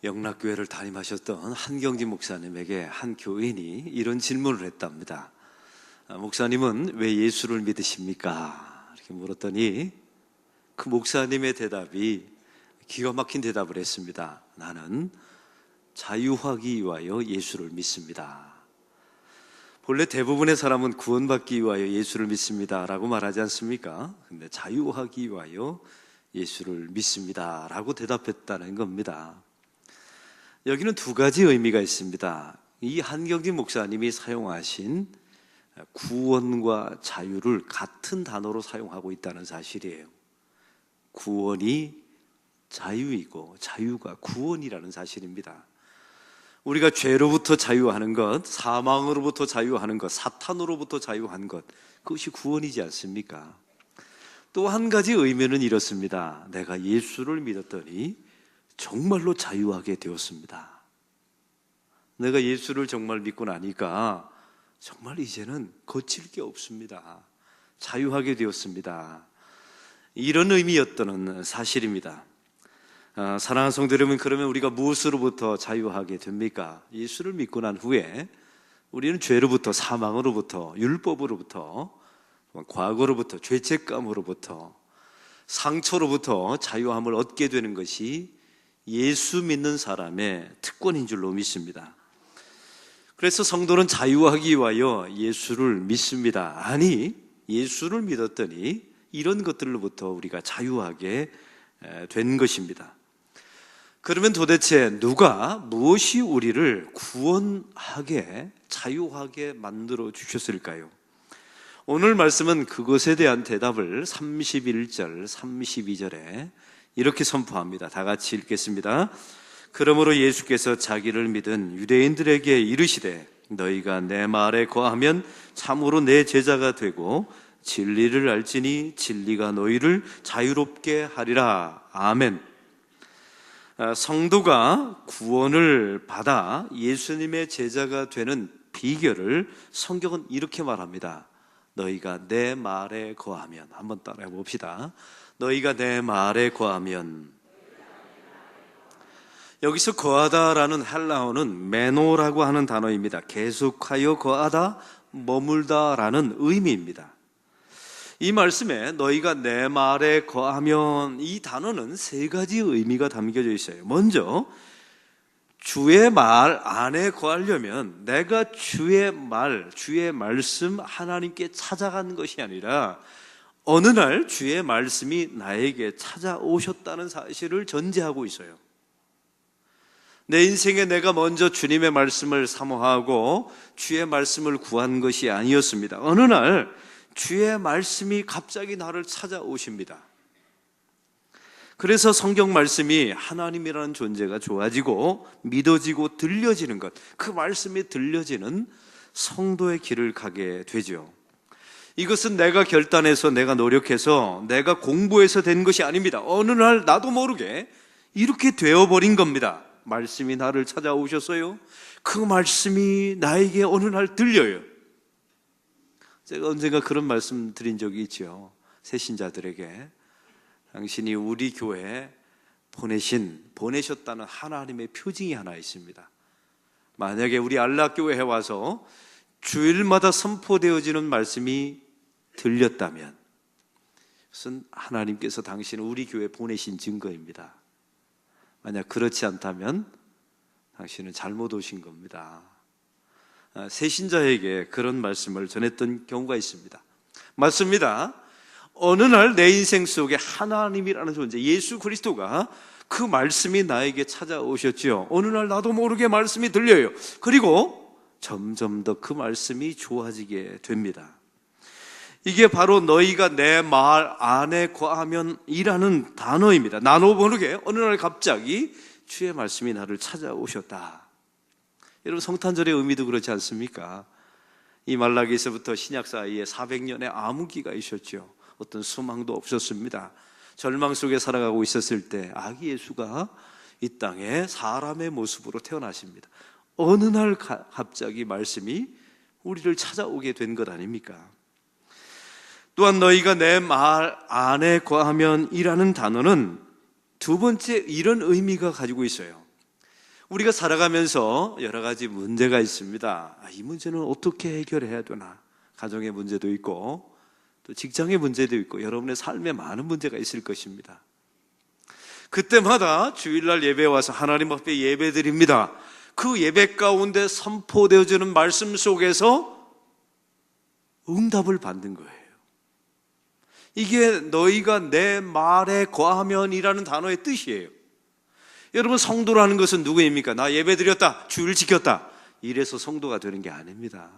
영락교회를 담임하셨던 한경진 목사님에게 한 교인이 이런 질문을 했답니다. 목사님은 왜 예수를 믿으십니까? 이렇게 물었더니 그 목사님의 대답이 기가 막힌 대답을 했습니다. 나는 자유하기 위하여 예수를 믿습니다. 본래 대부분의 사람은 구원받기 위하여 예수를 믿습니다 라고 말하지 않습니까? 근데 자유하기 위하여 예수를 믿습니다 라고 대답했다는 겁니다. 여기는 두 가지 의미가 있습니다. 이 한경진 목사님이 사용하신 구원과 자유를 같은 단어로 사용하고 있다는 사실이에요. 구원이 자유이고 자유가 구원이라는 사실입니다. 우리가 죄로부터 자유하는 것, 사망으로부터 자유하는 것, 사탄으로부터 자유한 것, 그것이 구원이지 않습니까? 또 한 가지 의미는 이렇습니다. 내가 예수를 믿었더니 정말로 자유하게 되었습니다. 내가 예수를 정말 믿고 나니까 정말 이제는 거칠 게 없습니다. 자유하게 되었습니다. 이런 의미였던 사실입니다. 사랑하는 성도 여러분, 그러면 우리가 무엇으로부터 자유하게 됩니까? 예수를 믿고 난 후에 우리는 죄로부터, 사망으로부터, 율법으로부터, 과거로부터, 죄책감으로부터, 상처로부터 자유함을 얻게 되는 것이 예수 믿는 사람의 특권인 줄로 믿습니다. 그래서 성도는 자유하기 위하여 예수를 믿습니다. 아니, 예수를 믿었더니 이런 것들로부터 우리가 자유하게 된 것입니다. 그러면 도대체 누가, 무엇이 우리를 구원하게, 자유하게 만들어 주셨을까요? 오늘 말씀은 그것에 대한 대답을 31절, 32절에 이렇게 선포합니다. 다 같이 읽겠습니다. 그러므로 예수께서 자기를 믿은 유대인들에게 이르시되 너희가 내 말에 거하면 참으로 내 제자가 되고 진리를 알지니 진리가 너희를 자유롭게 하리라. 아멘. 성도가 구원을 받아 예수님의 제자가 되는 비결을 성경은 이렇게 말합니다. 너희가 내 말에 거하면, 한번 따라해 봅시다. 너희가 내 말에 거하면. 여기서 거하다라는 헬라어는 메노라고 하는 단어입니다. 계속하여 거하다, 머물다라는 의미입니다. 이 말씀에 너희가 내 말에 거하면, 이 단어는 세 가지 의미가 담겨져 있어요. 먼저 주의 말 안에 거하려면 내가 주의 말, 주의 말씀 하나님께 찾아가는 것이 아니라 어느 날 주의 말씀이 나에게 찾아오셨다는 사실을 전제하고 있어요. 내 인생에 내가 먼저 주님의 말씀을 사모하고 주의 말씀을 구한 것이 아니었습니다. 어느 날 주의 말씀이 갑자기 나를 찾아오십니다. 그래서 성경 말씀이 하나님이라는 존재가 좋아지고 믿어지고 들려지는 것, 그 말씀이 들려지는 성도의 길을 가게 되죠. 이것은 내가 결단해서, 내가 노력해서, 내가 공부해서 된 것이 아닙니다. 어느 날 나도 모르게 이렇게 되어버린 겁니다. 말씀이 나를 찾아오셨어요. 그 말씀이 나에게 어느 날 들려요. 제가 언젠가 그런 말씀 드린 적이 있죠. 새신자들에게. 당신이 우리 교회에 보내셨다는 하나님의 표징이 하나 있습니다. 만약에 우리 안락교회에 와서 주일마다 선포되어지는 말씀이 들렸다면 그것은 하나님께서 당신을 우리 교회에 보내신 증거입니다. 만약 그렇지 않다면 당신은 잘못 오신 겁니다. 새신자에게 그런 말씀을 전했던 경우가 있습니다. 맞습니다. 어느 날 내 인생 속에 하나님이라는 존재, 예수 그리스도가, 그 말씀이 나에게 찾아오셨지요. 어느 날 나도 모르게 말씀이 들려요. 그리고 점점 더 그 말씀이 좋아지게 됩니다. 이게 바로 너희가 내 말 안에 거하면 이라는 단어입니다. 나도 모르게 어느 날 갑자기 주의 말씀이 나를 찾아오셨다. 여러분, 성탄절의 의미도 그렇지 않습니까? 이 말라기에서부터 신약 사이에 400년의 암흑기가 있었죠. 어떤 소망도 없었습니다. 절망 속에 살아가고 있었을 때 아기 예수가 이 땅에 사람의 모습으로 태어나십니다. 어느 날 갑자기 말씀이 우리를 찾아오게 된 것 아닙니까? 또한 너희가 내 말 안에 거하면 이라는 단어는 두 번째 이런 의미가 가지고 있어요. 우리가 살아가면서 여러 가지 문제가 있습니다. 이 문제는 어떻게 해결해야 되나? 가정의 문제도 있고 또 직장의 문제도 있고 여러분의 삶에 많은 문제가 있을 것입니다. 그때마다 주일날 예배에 와서 하나님 앞에 예배드립니다. 그 예배 가운데 선포되어지는 말씀 속에서 응답을 받는 거예요. 이게 너희가 내 말에 거하면이라는 단어의 뜻이에요. 여러분, 성도라는 것은 누구입니까? 나 예배드렸다, 주일 지켰다, 이래서 성도가 되는 게 아닙니다.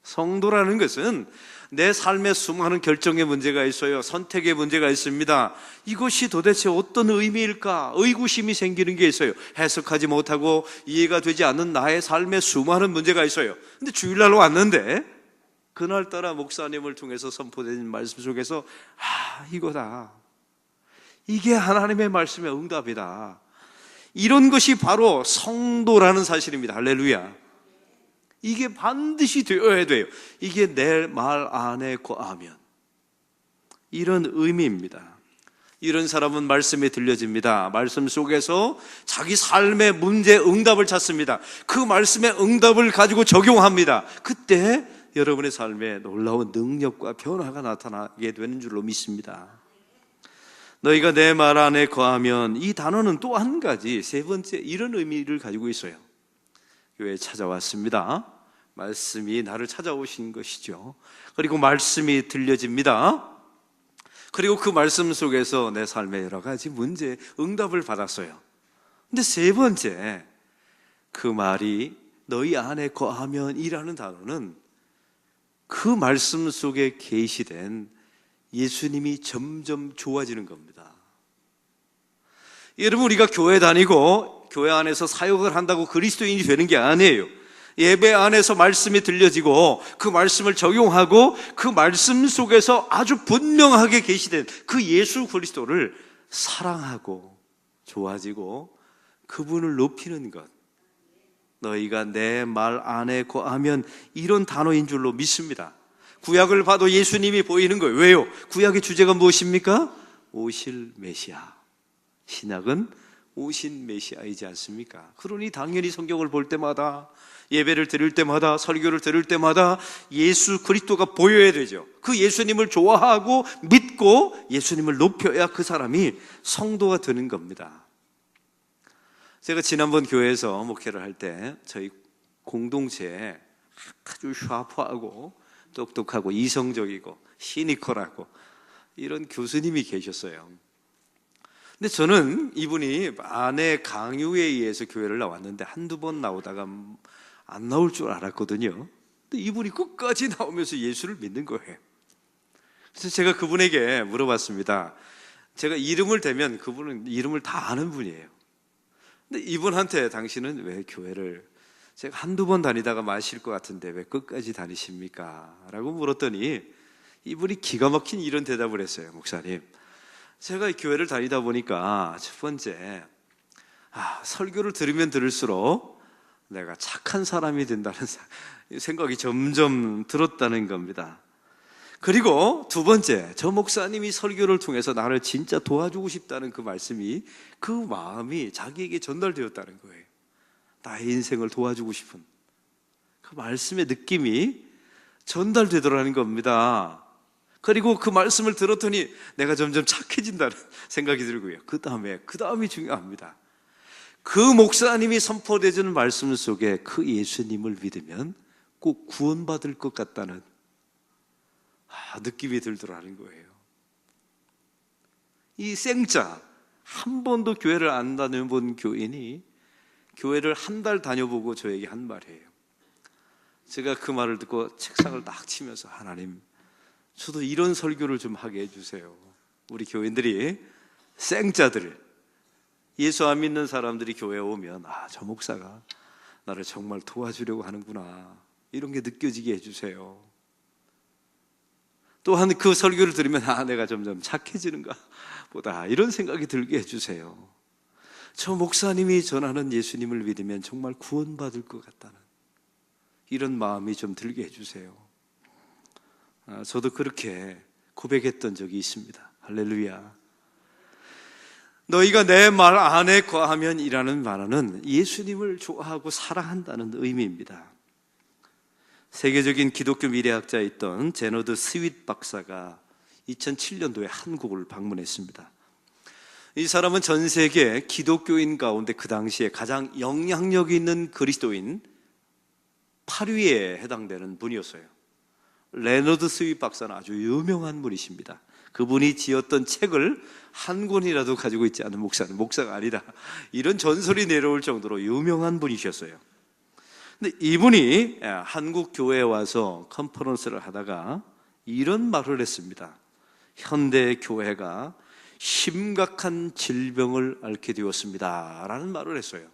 성도라는 것은 내 삶에 수많은 결정의 문제가 있어요. 선택의 문제가 있습니다. 이것이 도대체 어떤 의미일까? 의구심이 생기는 게 있어요. 해석하지 못하고 이해가 되지 않는 나의 삶에 수많은 문제가 있어요. 근데 주일날 왔는데 그날따라 목사님을 통해서 선포된 말씀 속에서 이거다, 이게 하나님의 말씀의 응답이다, 이런 것이 바로 성도라는 사실입니다. 할렐루야. 이게 반드시 되어야 돼요. 이게 내 말 안에 거하면, 이런 의미입니다. 이런 사람은 말씀이 들려집니다. 말씀 속에서 자기 삶의 문제 응답을 찾습니다. 그 말씀의 응답을 가지고 적용합니다. 그때 여러분의 삶에 놀라운 능력과 변화가 나타나게 되는 줄로 믿습니다. 너희가 내 말 안에 거하면, 이 단어는 또 한 가지, 세 번째, 이런 의미를 가지고 있어요. 교회에 찾아왔습니다. 말씀이 나를 찾아오신 것이죠. 그리고 말씀이 들려집니다. 그리고 그 말씀 속에서 내 삶의 여러 가지 문제 응답을 받았어요. 근데 세 번째, 그 말이 너희 안에 거하면 이라는 단어는 그 말씀 속에 계시된 예수님이 점점 좋아지는 겁니다. 여러분, 우리가 교회 다니고 교회 안에서 사역을 한다고 그리스도인이 되는 게 아니에요. 예배 안에서 말씀이 들려지고 그 말씀을 적용하고 그 말씀 속에서 아주 분명하게 계시된 그 예수 그리스도를 사랑하고 좋아지고 그분을 높이는 것, 너희가 내 말 안에 거하면, 이런 단어인 줄로 믿습니다. 구약을 봐도 예수님이 보이는 거예요. 왜요? 구약의 주제가 무엇입니까? 오실 메시아. 신약은 오신 메시아이지 않습니까? 그러니 당연히 성경을 볼 때마다, 예배를 드릴 때마다, 설교를 들을 때마다 예수 그리스도가 보여야 되죠. 그 예수님을 좋아하고 믿고 예수님을 높여야 그 사람이 성도가 되는 겁니다. 제가 지난번 교회에서 목회를 할 때 저희 공동체에 아주 샤프하고 똑똑하고 이성적이고 시니컬하고 이런 교수님이 계셨어요. 근데 저는 이분이 아내 강요에 의해서 교회를 나왔는데 한두 번 나오다가 안 나올 줄 알았거든요. 근데 이분이 끝까지 나오면서 예수를 믿는 거예요. 그래서 제가 그분에게 물어봤습니다. 제가 이름을 대면 그분은 이름을 다 아는 분이에요. 근데 이분한테 당신은 왜 교회를, 제가 한두 번 다니다가 마실 것 같은데 왜 끝까지 다니십니까? 라고 물었더니 이분이 기가 막힌 이런 대답을 했어요. 목사님, 제가 교회를 다니다 보니까 첫 번째, 설교를 들으면 들을수록 내가 착한 사람이 된다는 생각이 점점 들었다는 겁니다. 그리고 두 번째, 저 목사님이 설교를 통해서 나를 진짜 도와주고 싶다는 그 말씀이, 그 마음이 자기에게 전달되었다는 거예요. 나의 인생을 도와주고 싶은 그 말씀의 느낌이 전달되더라는 겁니다. 그리고 그 말씀을 들었더니 내가 점점 착해진다는 생각이 들고요. 그 다음이 중요합니다. 그 목사님이 선포되어지는 말씀 속에 그 예수님을 믿으면 꼭 구원받을 것 같다는 느낌이 들더라는 거예요. 이 생짜, 한 번도 교회를 안 다녀본 교인이 교회를 한 달 다녀보고 저에게 한 말이에요. 제가 그 말을 듣고 책상을 딱 치면서, 하나님, 저도 이런 설교를 좀 하게 해주세요. 우리 교인들이, 생짜들, 예수 안 믿는 사람들이 교회에 오면 저 목사가 나를 정말 도와주려고 하는구나, 이런 게 느껴지게 해주세요. 또한 그 설교를 들으면 내가 점점 착해지는가 보다, 이런 생각이 들게 해주세요. 저 목사님이 전하는 예수님을 믿으면 정말 구원받을 것 같다는 이런 마음이 좀 들게 해주세요. 저도 그렇게 고백했던 적이 있습니다. 할렐루야. 너희가 내 말 안에 거하면 이라는 말은 예수님을 좋아하고 사랑한다는 의미입니다. 세계적인 기독교 미래학자였던 제너드 스윗 박사가 2007년도에 한국을 방문했습니다. 이 사람은 전 세계 기독교인 가운데 그 당시에 가장 영향력 있는 그리스도인 8위에 해당되는 분이었어요. 레너드 스윗 박사는 아주 유명한 분이십니다. 그분이 지었던 책을 한 권이라도 가지고 있지 않은 목사는 목사가 아니다, 이런 전설이 내려올 정도로 유명한 분이셨어요. 근데 이분이 한국 교회에 와서 컨퍼런스를 하다가 이런 말을 했습니다. 현대 교회가 심각한 질병을 앓게 되었습니다 라는 말을 했어요.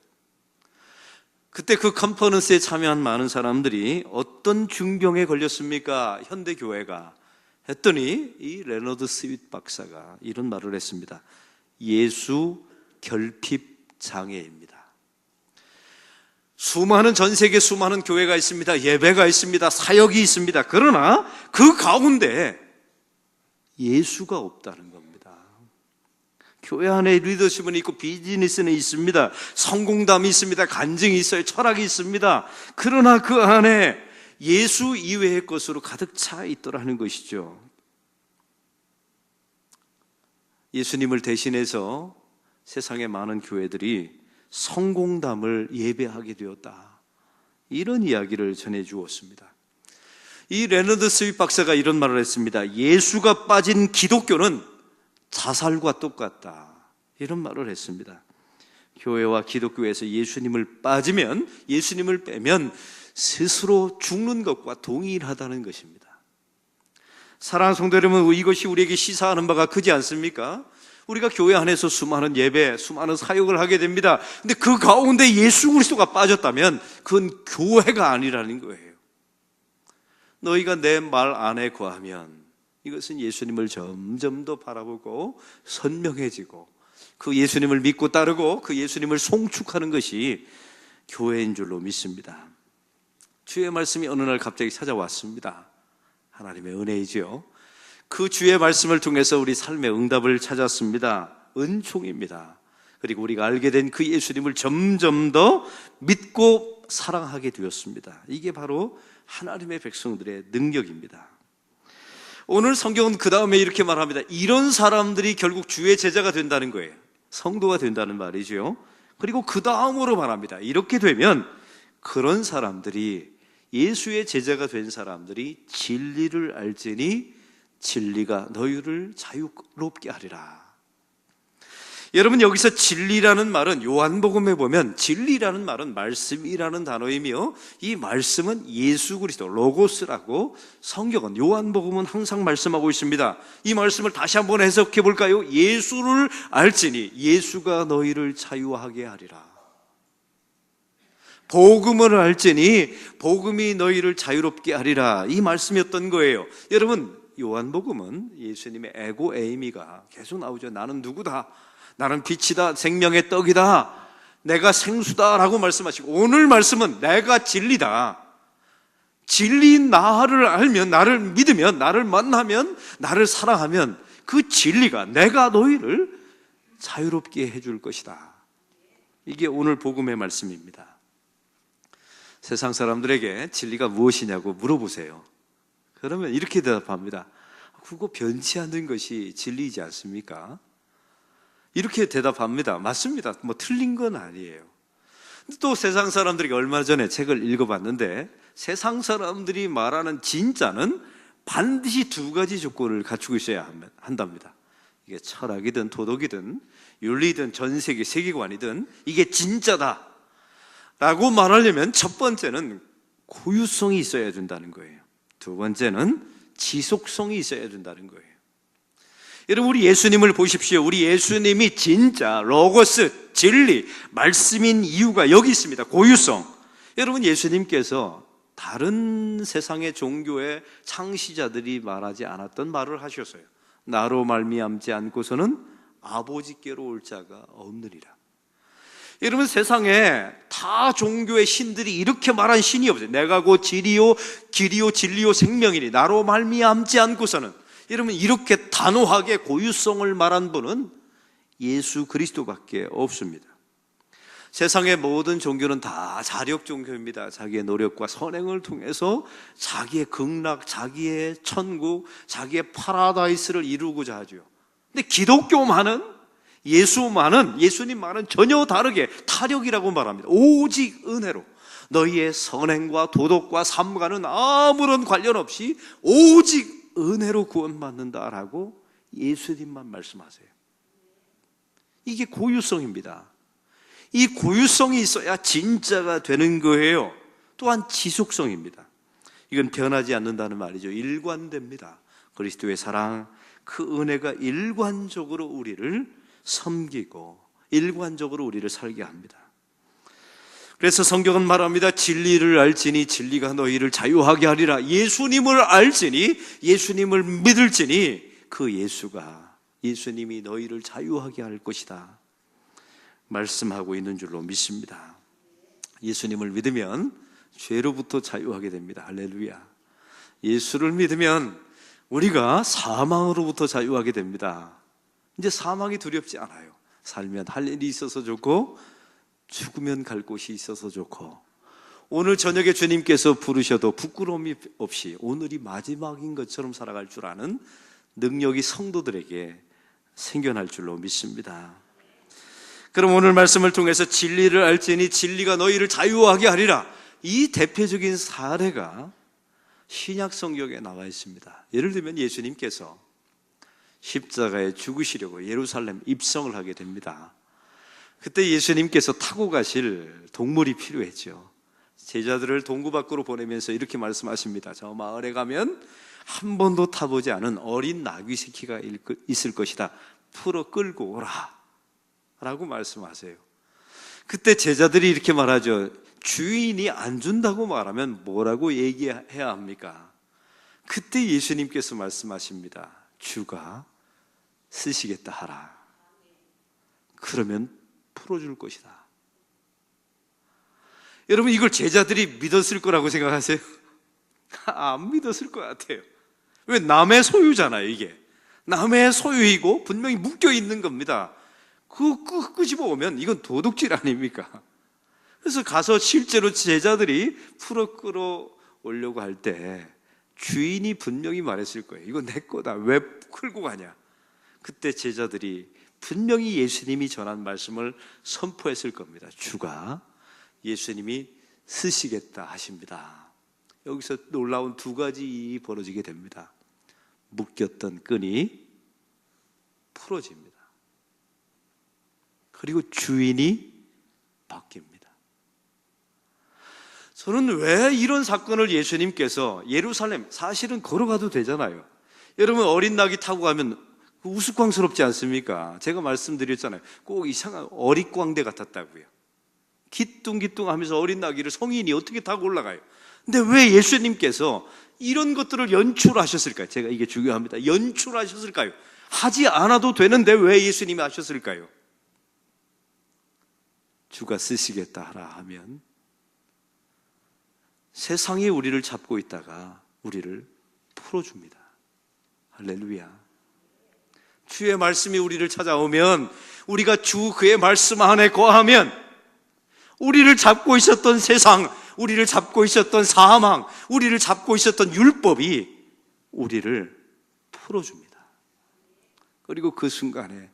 그때 그 컨퍼런스에 참여한 많은 사람들이 어떤 중병에 걸렸습니까? 현대 교회가 했더니 이 레너드 스윗 박사가 이런 말을 했습니다. 예수 결핍 장애입니다. 수많은, 전 세계 수많은 교회가 있습니다. 예배가 있습니다. 사역이 있습니다. 그러나 그 가운데 예수가 없다는 겁니다. 교회 안에 리더십은 있고 비즈니스는 있습니다. 성공담이 있습니다. 간증이 있어요. 철학이 있습니다. 그러나 그 안에 예수 이외의 것으로 가득 차 있더라는 것이죠. 예수님을 대신해서 세상의 많은 교회들이 성공담을 예배하게 되었다, 이런 이야기를 전해주었습니다. 이 레너드 스윗 박사가 이런 말을 했습니다. 예수가 빠진 기독교는 자살과 똑같다, 이런 말을 했습니다. 교회와 기독교에서 예수님을 빠지면, 예수님을 빼면 스스로 죽는 것과 동일하다는 것입니다. 사랑하는 성도 여러분, 이것이 우리에게 시사하는 바가 크지 않습니까? 우리가 교회 안에서 수많은 예배, 수많은 사역을 하게 됩니다. 근데 그 가운데 예수 그리스도가 빠졌다면 그건 교회가 아니라는 거예요. 너희가 내 말 안에 거하면, 이것은 예수님을 점점 더 바라보고 선명해지고 그 예수님을 믿고 따르고 그 예수님을 송축하는 것이 교회인 줄로 믿습니다. 주의 말씀이 어느 날 갑자기 찾아왔습니다. 하나님의 은혜이지요. 그 주의 말씀을 통해서 우리 삶의 응답을 찾았습니다. 은총입니다. 그리고 우리가 알게 된 그 예수님을 점점 더 믿고 사랑하게 되었습니다. 이게 바로 하나님의 백성들의 능력입니다. 오늘 성경은 그 다음에 이렇게 말합니다. 이런 사람들이 결국 주의 제자가 된다는 거예요. 성도가 된다는 말이죠. 그리고 그 다음으로 말합니다. 이렇게 되면 그런 사람들이, 예수의 제자가 된 사람들이 진리를 알지니 진리가 너희를 자유롭게 하리라. 여러분, 여기서 진리라는 말은 요한복음에 보면 진리라는 말은 말씀이라는 단어이며, 이 말씀은 예수 그리스도, 로고스라고 성경은, 요한복음은 항상 말씀하고 있습니다. 이 말씀을 다시 한번 해석해 볼까요? 예수를 알지니 예수가 너희를 자유하게 하리라. 복음을 알지니 복음이 너희를 자유롭게 하리라, 이 말씀이었던 거예요. 여러분, 요한복음은 예수님의 에고 에이미가 계속 나오죠. 나는 누구다, 나는 빛이다, 생명의 떡이다, 내가 생수다 라고 말씀하시고, 오늘 말씀은 내가 진리다, 진리인 나를 알면, 나를 믿으면, 나를 만나면, 나를 사랑하면 그 진리가 내가 너희를 자유롭게 해줄 것이다. 이게 오늘 복음의 말씀입니다. 세상 사람들에게 진리가 무엇이냐고 물어보세요. 그러면 이렇게 대답합니다. 그거 변치 않는 것이 진리이지 않습니까? 이렇게 대답합니다. 맞습니다. 뭐 틀린 건 아니에요. 또 세상 사람들이, 얼마 전에 책을 읽어봤는데 세상 사람들이 말하는 진짜는 반드시 두 가지 조건을 갖추고 있어야 한답니다. 이게 철학이든 도덕이든 윤리든 전 세계 세계관이든 이게 진짜다 라고 말하려면 첫 번째는 고유성이 있어야 된다는 거예요. 두 번째는 지속성이 있어야 된다는 거예요. 여러분, 우리 예수님을 보십시오. 우리 예수님이 진짜 로고스, 진리, 말씀인 이유가 여기 있습니다. 고유성. 여러분, 예수님께서 다른 세상의 종교의 창시자들이 말하지 않았던 말을 하셨어요. 나로 말미암지 않고서는 아버지께로 올 자가 없느니라. 여러분, 세상에 다 종교의 신들이 이렇게 말한 신이 없어요. 내가 곧 길이요 진리요 생명이니 나로 말미암지 않고서는. 여러분, 이렇게 단호하게 고유성을 말한 분은 예수 그리스도밖에 없습니다. 세상의 모든 종교는 다 자력 종교입니다. 자기의 노력과 선행을 통해서 자기의 극락, 자기의 천국, 자기의 파라다이스를 이루고자 하죠. 근데 기독교만은, 예수님만은 전혀 다르게 타력이라고 말합니다. 오직 은혜로, 너희의 선행과 도덕과 삶과는 아무런 관련 없이 오직 은혜로 구원받는다라고 예수님만 말씀하세요. 이게 고유성입니다. 이 고유성이 있어야 진짜가 되는 거예요. 또한 지속성입니다. 이건 변하지 않는다는 말이죠. 일관됩니다. 그리스도의 사랑, 그 은혜가 일관적으로 우리를 섬기고 일관적으로 우리를 살게 합니다. 그래서 성경은 말합니다. 진리를 알지니 진리가 너희를 자유하게 하리라. 예수님을 알지니, 예수님을 믿을지니 그 예수님이 너희를 자유하게 할 것이다 말씀하고 있는 줄로 믿습니다. 예수님을 믿으면 죄로부터 자유하게 됩니다. 할렐루야. 예수를 믿으면 우리가 사망으로부터 자유하게 됩니다. 이제 사망이 두렵지 않아요. 살면 할 일이 있어서 좋고 죽으면 갈 곳이 있어서 좋고, 오늘 저녁에 주님께서 부르셔도 부끄러움이 없이 오늘이 마지막인 것처럼 살아갈 줄 아는 능력이 성도들에게 생겨날 줄로 믿습니다. 그럼 오늘 말씀을 통해서 진리를 알지니 진리가 너희를 자유하게 하리라, 이 대표적인 사례가 신약 성경에 나와 있습니다. 예를 들면 예수님께서 십자가에 죽으시려고 예루살렘 입성을 하게 됩니다. 그때 예수님께서 타고 가실 동물이 필요했죠. 제자들을 동구 밖으로 보내면서 이렇게 말씀하십니다. 저 마을에 가면 한 번도 타보지 않은 어린 나귀 새끼가 있을 것이다. 풀어 끌고 오라 라고 말씀하세요. 그때 제자들이 이렇게 말하죠. 주인이 안 준다고 말하면 뭐라고 얘기해야 합니까? 그때 예수님께서 말씀하십니다. 주가 쓰시겠다 하라. 그러면 풀어줄 것이다. 여러분, 이걸 제자들이 믿었을 거라고 생각하세요? 안 믿었을 것 같아요. 왜? 남의 소유잖아요. 이게 남의 소유이고 분명히 묶여 있는 겁니다. 그거 끄집어 오면 이건 도둑질 아닙니까? 그래서 가서 실제로 제자들이 풀어 끌어오려고 할 때 주인이 분명히 말했을 거예요. 이거 내 거다. 왜 끌고 가냐? 그때 제자들이 분명히 예수님이 전한 말씀을 선포했을 겁니다. 주가, 예수님이 쓰시겠다 하십니다. 여기서 놀라운 두 가지 일이 벌어지게 됩니다. 묶였던 끈이 풀어집니다. 그리고 주인이 바뀝니다. 저는 왜 이런 사건을 예수님께서 예루살렘, 사실은 걸어가도 되잖아요. 여러분, 어린 낙이 타고 가면 우스꽝스럽지 않습니까? 제가 말씀드렸잖아요. 꼭 이상한 어릿광대 같았다고요. 기뚱기뚱 하면서 어린 나귀를 성인이 어떻게 타고 올라가요? 근데 왜 예수님께서 이런 것들을 연출하셨을까요? 제가 이게 중요합니다. 연출하셨을까요? 하지 않아도 되는데 왜 예수님이 하셨을까요? 주가 쓰시겠다 하라 하면 세상이 우리를 잡고 있다가 우리를 풀어줍니다. 할렐루야. 주의 말씀이 우리를 찾아오면, 우리가 주 그의 말씀 안에 거하면 우리를 잡고 있었던 세상, 우리를 잡고 있었던 사망, 우리를 잡고 있었던 율법이 우리를 풀어줍니다. 그리고 그 순간에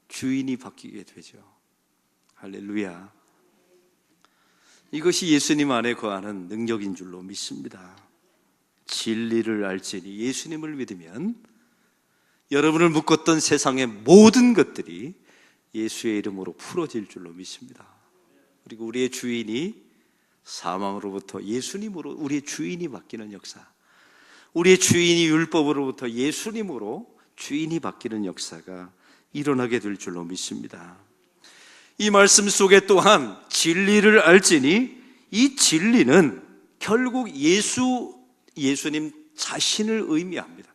주인이 바뀌게 되죠. 할렐루야. 이것이 예수님 안에 거하는 능력인 줄로 믿습니다. 진리를 알지니, 예수님을 믿으면 여러분을 묶었던 세상의 모든 것들이 예수의 이름으로 풀어질 줄로 믿습니다. 그리고 우리의 주인이 사망으로부터 예수님으로 우리의 주인이 바뀌는 역사, 우리의 주인이 율법으로부터 예수님으로 주인이 바뀌는 역사가 일어나게 될 줄로 믿습니다. 이 말씀 속에 또한 진리를 알지니, 이 진리는 결국 예수님 자신을 의미합니다.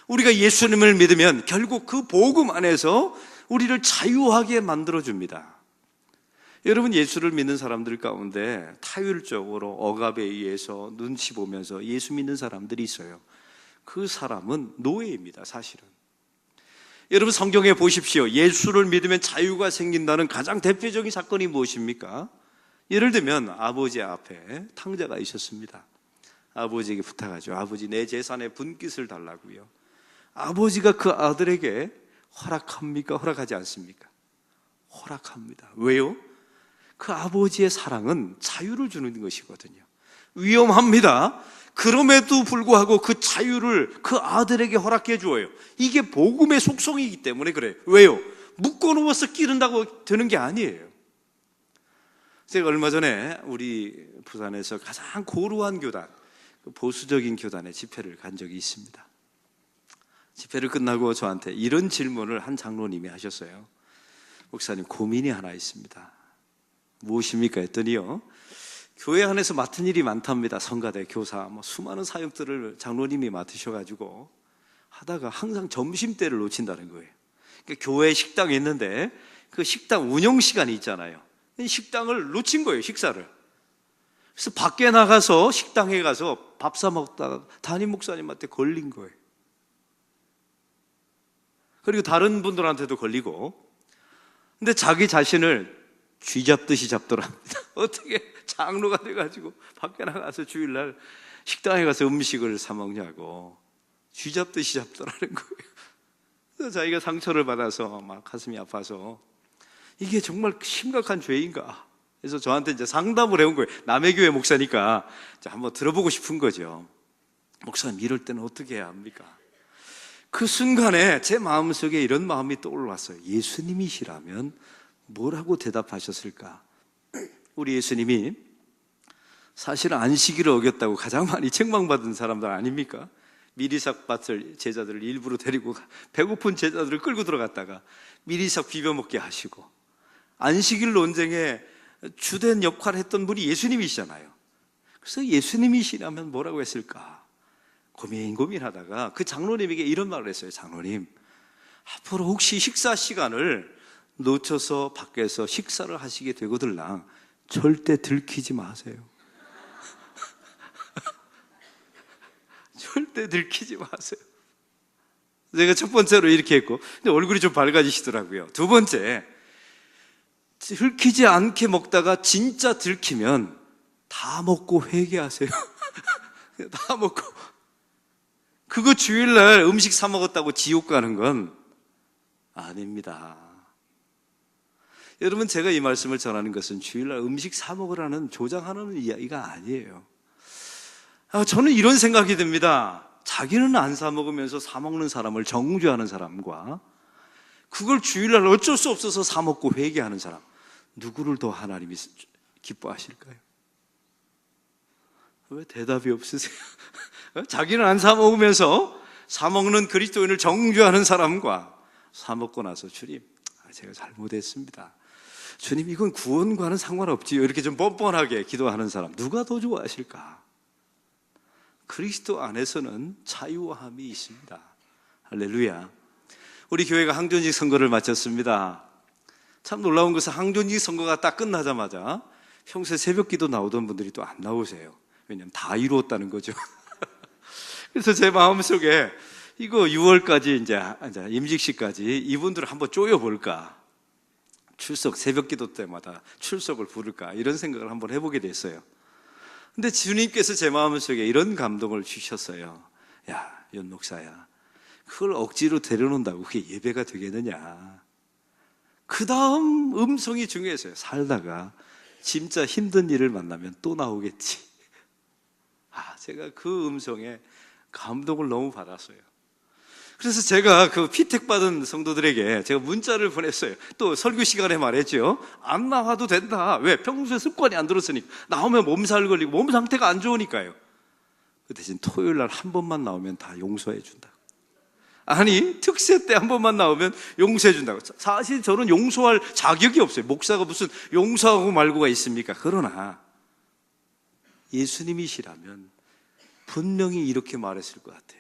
우리가 예수님을 믿으면 결국 그 복음 안에서 우리를 자유하게 만들어줍니다. 여러분, 예수를 믿는 사람들 가운데 타율적으로 억압에 의해서 눈치 보면서 예수 믿는 사람들이 있어요. 그 사람은 노예입니다. 사실은 여러분 성경에 보십시오. 예수를 믿으면 자유가 생긴다는 가장 대표적인 사건이 무엇입니까? 예를 들면 아버지 앞에 탕자가 있었습니다. 아버지에게 부탁하죠. 아버지, 내 재산의 분깃을 달라고요. 아버지가 그 아들에게 허락합니까? 허락하지 않습니까? 허락합니다. 왜요? 그 아버지의 사랑은 자유를 주는 것이거든요. 위험합니다. 그럼에도 불구하고 그 자유를 그 아들에게 허락해 주어요. 이게 복음의 속성이기 때문에 그래요. 왜요? 묶어놓아서 기른다고 되는 게 아니에요. 제가 얼마 전에 우리 부산에서 가장 고루한 교단, 보수적인 교단의 집회를 간 적이 있습니다. 집회를 끝나고 저한테 이런 질문을 한 장로님이 하셨어요. 목사님, 고민이 하나 있습니다. 무엇입니까? 했더니요, 교회 안에서 맡은 일이 많답니다. 성가대, 교사, 수많은 사역들을 장로님이 맡으셔가지고 하다가 항상 점심때를 놓친다는 거예요. 그러니까 교회 식당이 있는데 그 식당 운영 시간이 있잖아요. 식당을 놓친 거예요, 식사를. 그래서 밖에 나가서 식당에 가서 밥 사 먹다가 담임 목사님한테 걸린 거예요. 그리고 다른 분들한테도 걸리고. 근데 자기 자신을 쥐 잡듯이 잡더랍니다. 어떻게 장로가 돼가지고 밖에 나가서 주일날 식당에 가서 음식을 사 먹냐고 쥐 잡듯이 잡더라는 거예요. 그래서 자기가 상처를 받아서 막 가슴이 아파서 이게 정말 심각한 죄인가? 그래서 저한테 이제 상담을 해온 거예요. 남의 교회 목사니까 한번 들어보고 싶은 거죠. 목사님, 이럴 때는 어떻게 해야 합니까? 그 순간에 제 마음속에 이런 마음이 떠올랐어요. 예수님이시라면 뭐라고 대답하셨을까? 우리 예수님이 사실은 안식일을 어겼다고 가장 많이 책망받은 사람들 아닙니까? 미리삭 밭을 제자들을 일부러 데리고 배고픈 제자들을 끌고 들어갔다가 미리삭 비벼 먹게 하시고 안식일 논쟁에 주된 역할을 했던 분이 예수님이시잖아요. 그래서 예수님이시라면 뭐라고 했을까? 고민하다가 그 장로님에게 이런 말을 했어요. 장로님, 앞으로 혹시 식사 시간을 놓쳐서 밖에서 식사를 하시게 되거들랑 절대 들키지 마세요. 절대 들키지 마세요. 제가 첫 번째로 이렇게 했고, 근데 얼굴이 좀 밝아지시더라고요. 두 번째, 들키지 않게 먹다가 진짜 들키면 다 먹고 회개하세요. 다 먹고. 그거 주일날 음식 사 먹었다고 지옥 가는 건 아닙니다. 여러분, 제가 이 말씀을 전하는 것은 주일날 음식 사 먹으라는 조장하는 이야기가 아니에요. 저는 이런 생각이 듭니다. 자기는 안 사 먹으면서 사 먹는 사람을 정죄하는 사람과 그걸 주일날 어쩔 수 없어서 사 먹고 회개하는 사람, 누구를 더 하나님이 기뻐하실까요? 왜 대답이 없으세요? 자기는 안 사 먹으면서 사 먹는 그리스도인을 정죄하는 사람과 사 먹고 나서 주님, 제가 잘못했습니다. 주님, 이건 구원과는 상관없지요. 이렇게 좀 뻔뻔하게 기도하는 사람, 누가 더 좋아하실까? 그리스도 안에서는 자유함이 있습니다. 할렐루야. 우리 교회가 항존직 선거를 마쳤습니다. 참 놀라운 것은 항존직 선거가 딱 끝나자마자 평소에 새벽기도 나오던 분들이 또 안 나오세요. 왜냐하면 다 이루었다는 거죠. 그래서 제 마음속에 이거 6월까지 이제 임직식까지 이분들을 한번 쪼여볼까, 출석, 새벽기도 때마다 출석을 부를까, 이런 생각을 한번 해보게 됐어요. 근데 주님께서 제 마음속에 이런 감동을 주셨어요. 야, 연 목사야, 그걸 억지로 데려놓는다고 그게 예배가 되겠느냐. 그 다음 음성이 중요했어요. 살다가 진짜 힘든 일을 만나면 또 나오겠지. 제가 그 음성에 감동을 너무 받았어요. 그래서 제가 그 피택받은 성도들에게 제가 문자를 보냈어요. 또 설교 시간에 말했죠. 안 나와도 된다. 왜? 평소에 습관이 안 들었으니까. 나오면 몸살 걸리고 몸 상태가 안 좋으니까요. 그 대신 토요일 날 한 번만 나오면 다 용서해 준다. 아니, 특세 때 한 번만 나오면 용서해 준다고. 사실 저는 용서할 자격이 없어요. 목사가 무슨 용서하고 말고가 있습니까? 그러나 예수님이시라면 분명히 이렇게 말했을 것 같아요.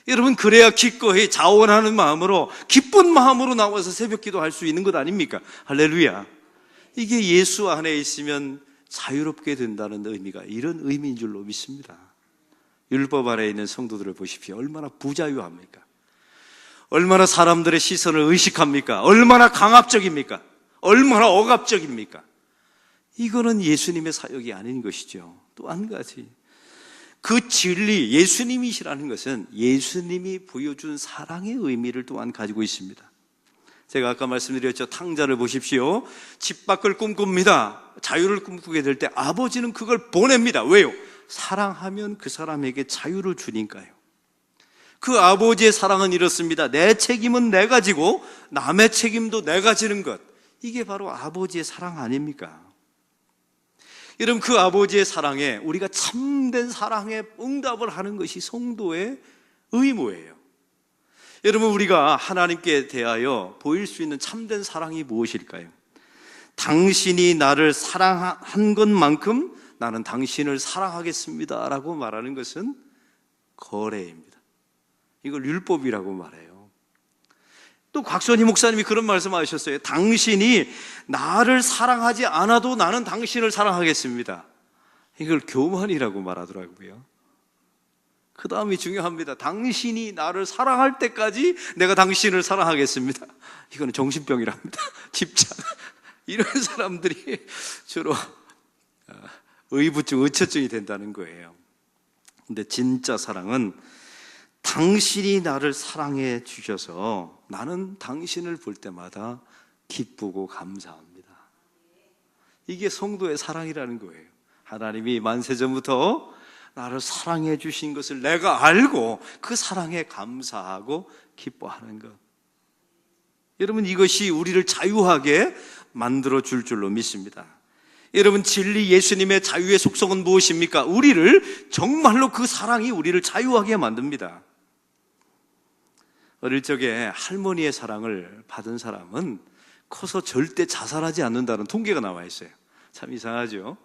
여러분, 그래야 기꺼이 자원하는 마음으로, 기쁜 마음으로 나와서 새벽 기도할 수 있는 것 아닙니까? 할렐루야. 이게 예수 안에 있으면 자유롭게 된다는 의미가 이런 의미인 줄로 믿습니다. 율법 아래 있는 성도들을 보십시오. 얼마나 부자유합니까? 얼마나 사람들의 시선을 의식합니까? 얼마나 강압적입니까? 얼마나 억압적입니까? 이거는 예수님의 사역이 아닌 것이죠. 또 한 가지, 그 진리, 예수님이시라는 것은 예수님이 보여준 사랑의 의미를 또한 가지고 있습니다. 제가 아까 말씀드렸죠. 탕자를 보십시오. 집 밖을 꿈꿉니다. 자유를 꿈꾸게 될 때 아버지는 그걸 보냅니다. 왜요? 사랑하면 그 사람에게 자유를 주니까요. 그 아버지의 사랑은 이렇습니다. 내 책임은 내가 지고 남의 책임도 내가 지는 것. 이게 바로 아버지의 사랑 아닙니까? 여러분, 그 아버지의 사랑에 우리가 참된 사랑에 응답을 하는 것이 성도의 의무예요. 여러분, 우리가 하나님께 대하여 보일 수 있는 참된 사랑이 무엇일까요? 당신이 나를 사랑한 것만큼 나는 당신을 사랑하겠습니다 라고 말하는 것은 거래입니다. 이걸 율법이라고 말해요. 또 곽선희 목사님이 그런 말씀하셨어요. 당신이 나를 사랑하지 않아도 나는 당신을 사랑하겠습니다. 이걸 교만이라고 말하더라고요. 그 다음이 중요합니다. 당신이 나를 사랑할 때까지 내가 당신을 사랑하겠습니다. 이거는 정신병이랍니다. 집착. 이런 사람들이 주로 의부증, 의처증이 된다는 거예요. 근데 진짜 사랑은 당신이 나를 사랑해 주셔서 나는 당신을 볼 때마다 기쁘고 감사합니다. 이게 성도의 사랑이라는 거예요. 하나님이 만세전부터 나를 사랑해 주신 것을 내가 알고 그 사랑에 감사하고 기뻐하는 것. 여러분, 이것이 우리를 자유하게 만들어 줄 줄로 믿습니다. 여러분, 진리 예수님의 자유의 속성은 무엇입니까? 우리를 정말로 그 사랑이 우리를 자유하게 만듭니다. 어릴 적에 할머니의 사랑을 받은 사람은 커서 절대 자살하지 않는다는 통계가 나와 있어요. 참 이상하죠?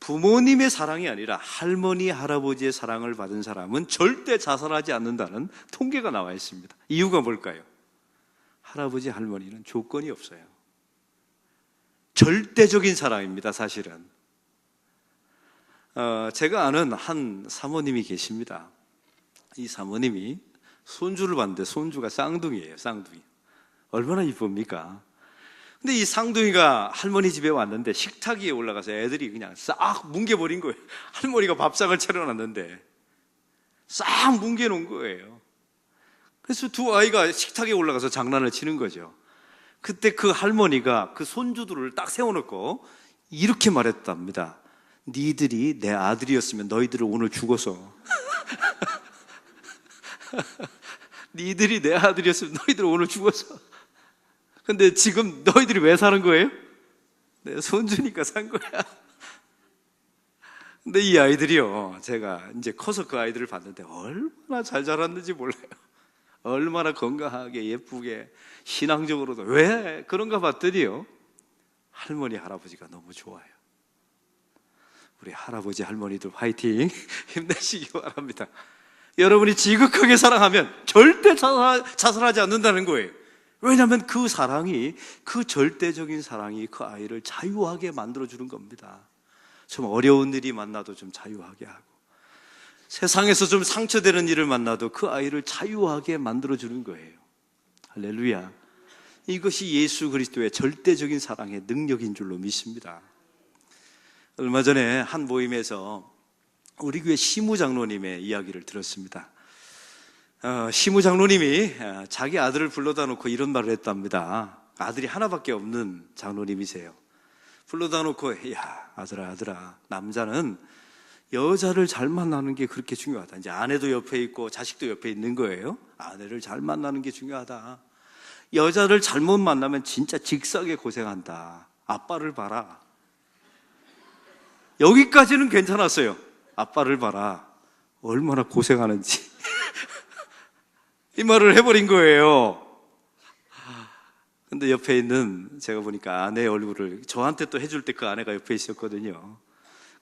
부모님의 사랑이 아니라 할머니, 할아버지의 사랑을 받은 사람은 절대 자살하지 않는다는 통계가 나와 있습니다. 이유가 뭘까요? 할아버지, 할머니는 조건이 없어요. 절대적인 사랑입니다, 사실은. 제가 아는 한 사모님이 계십니다. 이 사모님이 손주를 봤는데 손주가 쌍둥이에요, 쌍둥이. 얼마나 이쁩니까? 근데 이 쌍둥이가 할머니 집에 왔는데 식탁 위에 올라가서 애들이 그냥 싹 뭉개버린 거예요. 할머니가 밥상을 차려놨는데 싹 뭉개놓은 거예요. 그래서 두 아이가 식탁 위에 올라가서 장난을 치는 거죠. 그때 그 할머니가 그 손주들을 딱 세워놓고 이렇게 말했답니다. 니들이 내 아들이었으면 너희들을 오늘 죽어서 니들이 내 아들이었으면 너희들 오늘 죽어서. 근데 지금 너희들이 왜 사는 거예요? 내 손주니까 산 거야. 근데 이 아이들이요, 제가 이제 커서 그 아이들을 봤는데 얼마나 잘 자랐는지 몰라요. 얼마나 건강하게 예쁘게 신앙적으로도. 왜 그런가 봤더니요, 할머니 할아버지가 너무 좋아요. 우리 할아버지 할머니들 화이팅 힘내시기 바랍니다. 여러분이 지극하게 사랑하면 절대 자살하지 않는다는 거예요. 왜냐하면 그 사랑이, 그 절대적인 사랑이 그 아이를 자유하게 만들어주는 겁니다. 좀 어려운 일이 만나도 좀 자유하게 하고, 세상에서 좀 상처되는 일을 만나도 그 아이를 자유하게 만들어주는 거예요. 할렐루야. 이것이 예수 그리스도의 절대적인 사랑의 능력인 줄로 믿습니다. 얼마 전에 한 모임에서 우리 교회 시무 장로님의 이야기를 들었습니다. 시무 장로님이 자기 아들을 불러다 놓고 이런 말을 했답니다. 아들이 하나밖에 없는 장로님이세요. 불러다 놓고, 야, 아들아, 남자는 여자를 잘 만나는 게 그렇게 중요하다. 이제 아내도 옆에 있고 자식도 옆에 있는 거예요. 아내를 잘 만나는 게 중요하다. 여자를 잘못 만나면 진짜 직사게 고생한다. 아빠를 봐라. 여기까지는 괜찮았어요. 아빠를 봐라. 얼마나 고생하는지. 이 말을 해버린 거예요. 근데 옆에 있는, 제가 보니까 아내의 얼굴을 저한테 또 해줄 때 그 아내가 옆에 있었거든요.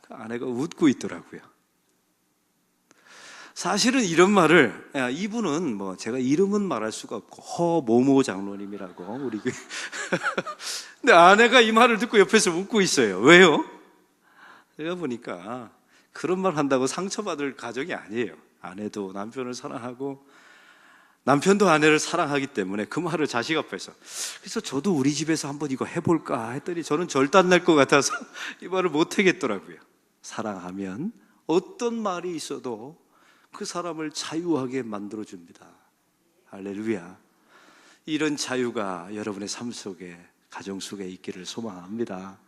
그 아내가 웃고 있더라고요. 사실은 이런 말을, 이분은 뭐 제가 이름은 말할 수가 없고 허모모 장로님이라고 우리 교회. 근데 아내가 이 말을 듣고 옆에서 웃고 있어요. 왜요? 제가 보니까 그런 말 한다고 상처받을 가정이 아니에요. 아내도 남편을 사랑하고 남편도 아내를 사랑하기 때문에 그 말을 자식 앞에서, 그래서 저도 우리 집에서 한번 이거 해볼까 했더니 저는 절단 날 것 같아서 이 말을 못 하겠더라고요. 사랑하면 어떤 말이 있어도 그 사람을 자유하게 만들어줍니다. 할렐루야. 이런 자유가 여러분의 삶 속에, 가정 속에 있기를 소망합니다.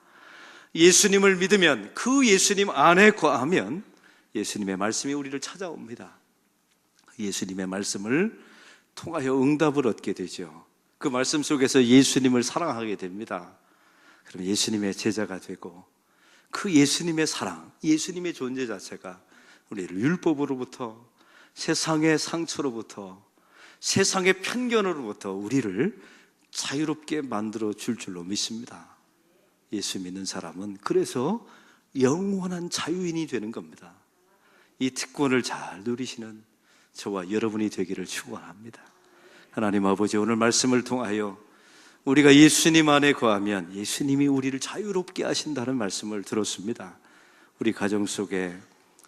예수님을 믿으면, 그 예수님 안에 거하면 예수님의 말씀이 우리를 찾아옵니다. 예수님의 말씀을 통하여 응답을 얻게 되죠. 그 말씀 속에서 예수님을 사랑하게 됩니다. 그럼 예수님의 제자가 되고, 그 예수님의 사랑, 예수님의 존재 자체가 우리를 율법으로부터, 세상의 상처로부터, 세상의 편견으로부터 우리를 자유롭게 만들어 줄 줄로 믿습니다. 예수 믿는 사람은 그래서 영원한 자유인이 되는 겁니다. 이 특권을 잘 누리시는 저와 여러분이 되기를 축원합니다. 하나님 아버지, 오늘 말씀을 통하여 우리가 예수님 안에 거하면 예수님이 우리를 자유롭게 하신다는 말씀을 들었습니다. 우리 가정 속에,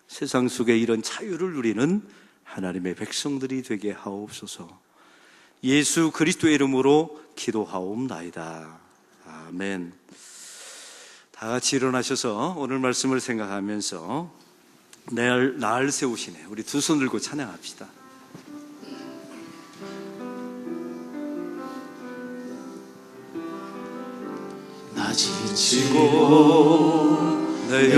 세상 속에 이런 자유를 누리는 하나님의 백성들이 되게 하옵소서. 예수 그리스도의 이름으로 기도하옵나이다. 아멘. 다 같이 일어나셔서 오늘 말씀을 생각하면서 날 세우시네, 우리 두 손 들고 찬양합시다. 나 지치고 내